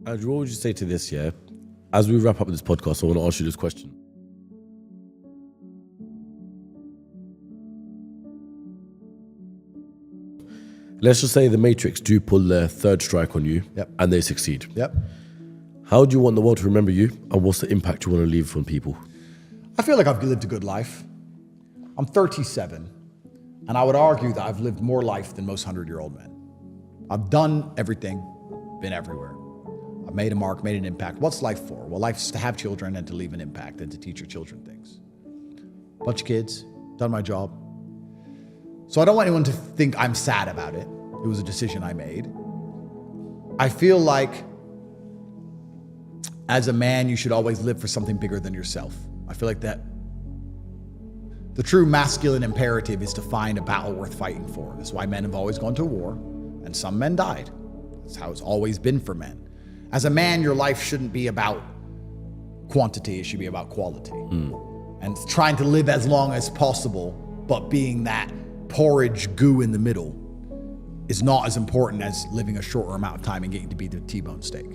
Andrew, what would you say to this, yeah? As we wrap up this podcast, I want to ask you this question. Let's just say the Matrix do pull their third strike on you, Yep. and they succeed. Yep. How do you want the world to remember you, and what's the impact you want to leave on people? I feel like I've lived a good life. I'm 37, and I would argue that I've lived more life than most 100-year-old men. I've done everything, been everywhere. I've made a mark, made an impact. What's life for? Well, life's to have children and to leave an impact and to teach your children things. Bunch of kids, done my job. So I don't want anyone to think I'm sad about it. It was a decision I made. I feel like as a man, you should always live for something bigger than yourself. I feel like that the true masculine imperative is to find a battle worth fighting for. That's why men have always gone to war, and some men died. That's how it's always been for men. As a man, your life shouldn't be about quantity, it should be about quality. And trying to live as long as possible, but being that porridge goo in the middle is not as important as living a shorter amount of time and getting to be the T-bone steak.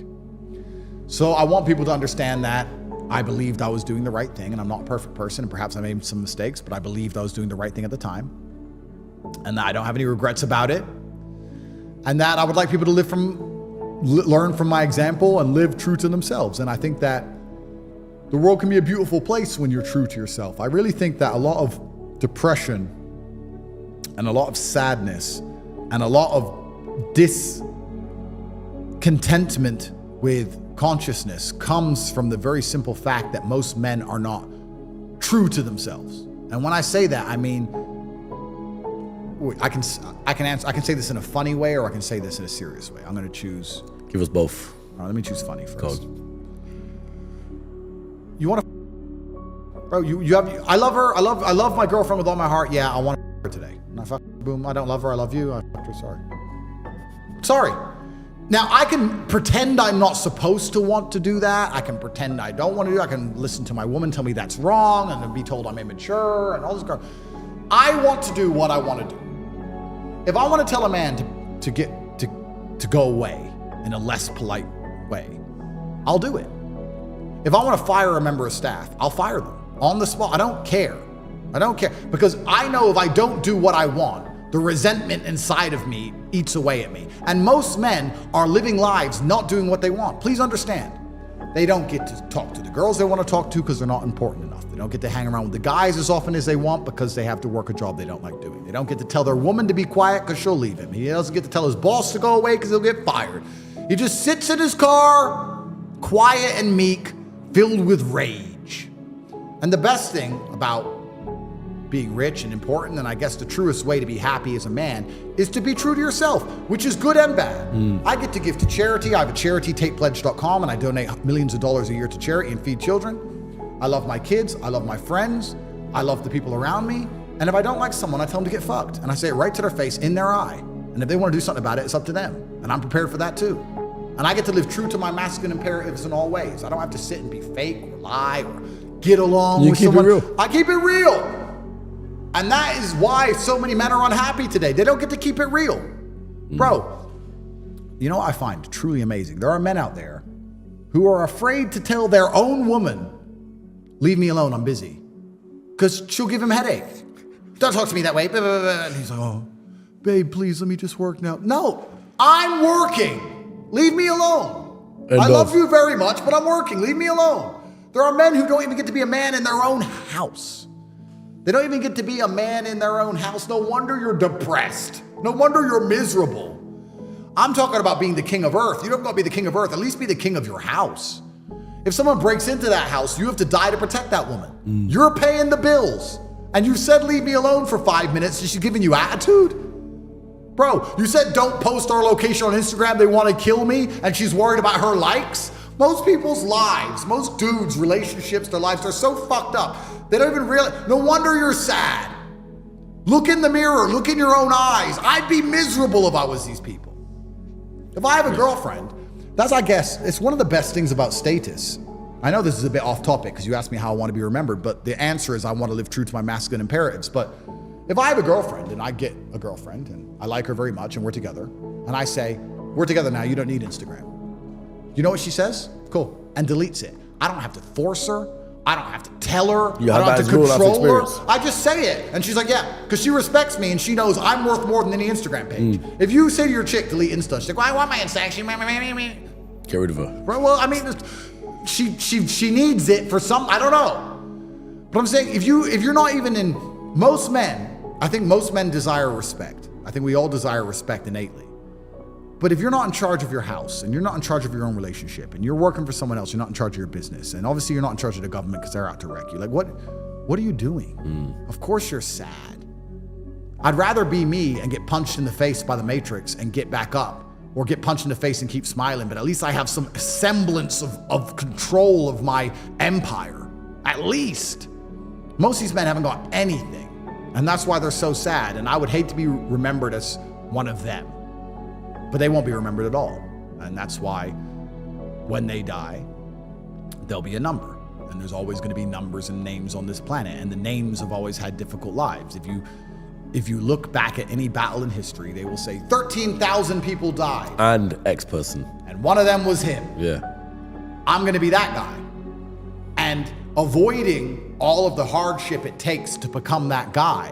So I want people to understand that I believed I was doing the right thing, and I'm not a perfect person, and perhaps I made some mistakes, but I believed I was doing the right thing at the time, and that I don't have any regrets about it, and that I would like people to learn from my example and live true to themselves. And I think that the world can be a beautiful place when you're true to yourself. I really think that a lot of depression and a lot of sadness and a lot of discontentment with consciousness comes from the very simple fact that most men are not true to themselves. And when I say that, I mean, I can say this in a funny way, or I can say this in a serious way. I'm going to choose. Give us both. All right, let me choose funny first. Go. You want to, bro? You have. I love her. I love my girlfriend with all my heart. Yeah, I want her today. And I fuck, boom. I don't love her. I love you. I fucked her. Sorry. Now, I can pretend I'm not supposed to want to do that. I can pretend I don't want to do it. I can listen to my woman tell me that's wrong and then be told I'm immature and all this crap. I want to do what I want to do. If I want to tell a man to go away in a less polite way, I'll do it. If I want to fire a member of staff, I'll fire them on the spot. I don't care. Because I know if I don't do what I want, the resentment inside of me eats away at me. And most men are living lives not doing what they want. Please understand. They don't get to talk to the girls they want to talk to because they're not important enough. They don't get to hang around with the guys as often as they want because they have to work a job they don't like doing. They don't get to tell their woman to be quiet because she'll leave him. He doesn't get to tell his boss to go away because he'll get fired. He just sits in his car, quiet and meek, filled with rage. And the best thing about being rich and important, and I guess the truest way to be happy as a man, is to be true to yourself, which is good and bad. I get to give to charity. I have a charity, TatePledge.com, and I donate millions of dollars a year to charity and feed children. I love my kids. I love my friends. I love the people around me. And if I don't like someone, I tell them to get fucked. And I say it right to their face, in their eye. And if they want to do something about it, it's up to them. And I'm prepared for that too. And I get to live true to my masculine imperatives in all ways. I don't have to sit and be fake or lie or get along with someone. You keep it real. I keep it real. And that is why so many men are unhappy today. They don't get to keep it real. Bro, you know what I find truly amazing? There are men out there who are afraid to tell their own woman, leave me alone, I'm busy. Because she'll give him a headache. Don't talk to me that way. And he's like, oh, babe, please let me just work now. No, I'm working. Leave me alone. I love you very much, but I'm working. Leave me alone. There are men who don't even get to be a man in their own house. They don't even get to be a man in their own house. No wonder you're depressed. No wonder you're miserable. I'm talking about being the king of earth. You don't got to be the king of earth. At least be the king of your house. If someone breaks into that house, you have to die to protect that woman. You're paying the bills. And you said, leave me alone for 5 minutes. She's giving you attitude? Bro, you said don't post our location on Instagram. They want to kill me. And she's worried about her likes. Most people's lives, most dudes' relationships, their lives are so fucked up. They don't even realize. No wonder you're sad. Look in the mirror. Look in your own eyes. I'd be miserable if I was these people. If I have a girlfriend, that's, I guess, it's one of the best things about status. I know this is a bit off topic because you asked me how I want to be remembered, but the answer is I want to live true to my masculine imperatives. But if I have a girlfriend and I get a girlfriend and I like her very much and we're together, and I say, we're together now, you don't need Instagram. You know what she says? Cool. And deletes it. I don't have to force her. I don't have to tell her. Yeah, I don't have to that's real life control her. experience. I just say it. And she's like, yeah, because she respects me and she knows I'm worth more than any Instagram page. If you say to your chick, delete Insta, she's like, well, I want my Insta. Get rid of her. Right, well, I mean, she needs it for some, I don't know. But I'm saying, if you're not even in, most men, I think most men desire respect. I think we all desire respect innately. But if you're not in charge of your house and you're not in charge of your own relationship and you're working for someone else, you're not in charge of your business. And obviously you're not in charge of the government because they're out to wreck you. Like, what are you doing? Of course you're sad. I'd rather be me and get punched in the face by the Matrix and get back up, or get punched in the face and keep smiling. But at least I have some semblance of control of my empire. At least. Most of these men haven't got anything. And that's why they're so sad. And I would hate to be remembered as one of them. But they won't be remembered at all. And that's why when they die, there'll be a number. And there's always going to be numbers and names on this planet. And the names have always had difficult lives. If you look back at any battle in history, they will say 13,000 people died. And X person. And one of them was him. Yeah. I'm going to be that guy. And avoiding all of the hardship it takes to become that guy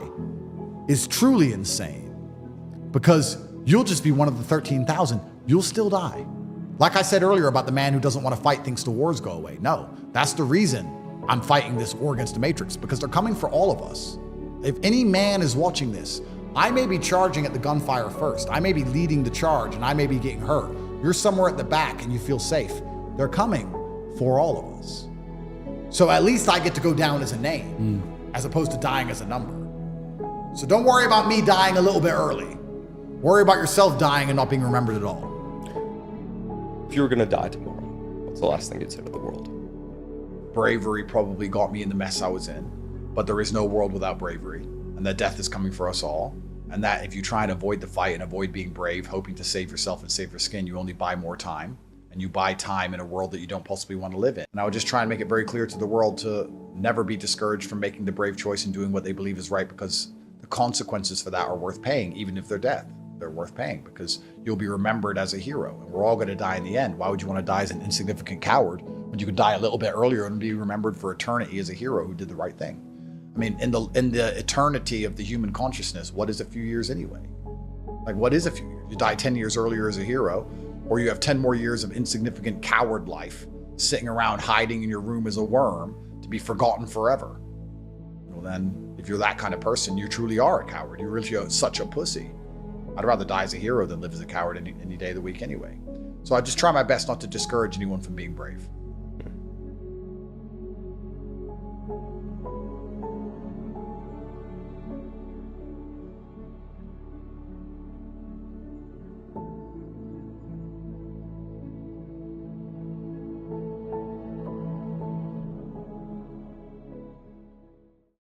is truly insane. Because you'll just be one of the 13,000. You'll still die. Like I said earlier about the man who doesn't want to fight things till wars go away. No, that's the reason I'm fighting this war against the Matrix, because they're coming for all of us. If any man is watching this, I may be charging at the gunfire first. I may be leading the charge and I may be getting hurt. You're somewhere at the back and you feel safe. They're coming for all of us. So at least I get to go down as a name as opposed to dying as a number. So don't worry about me dying a little bit early. Worry about yourself dying and not being remembered at all. If you were going to die tomorrow, what's the last thing you'd say to the world? Bravery probably got me in the mess I was in, but there is no world without bravery, and that death is coming for us all. And that if you try and avoid the fight and avoid being brave, hoping to save yourself and save your skin, you only buy more time. And you buy time in a world that you don't possibly want to live in. And I would just try and make it very clear to the world to never be discouraged from making the brave choice and doing what they believe is right, because the consequences for that are worth paying, even if they're death. They're worth paying because you'll be remembered as a hero, and we're all going to die in the end. Why would you want to die as an insignificant coward when you could die a little bit earlier and be remembered for eternity as a hero who did the right thing? I mean, in the eternity of the human consciousness, what is a few years anyway? Like, what is a few years? You die 10 years earlier as a hero, or you have 10 more years of insignificant coward life, sitting around hiding in your room as a worm to be forgotten forever. Well, then, if you're that kind of person, you truly are a coward. You're really such a pussy. I'd rather die as a hero than live as a coward any day of the week anyway. So I just try my best not to discourage anyone from being brave.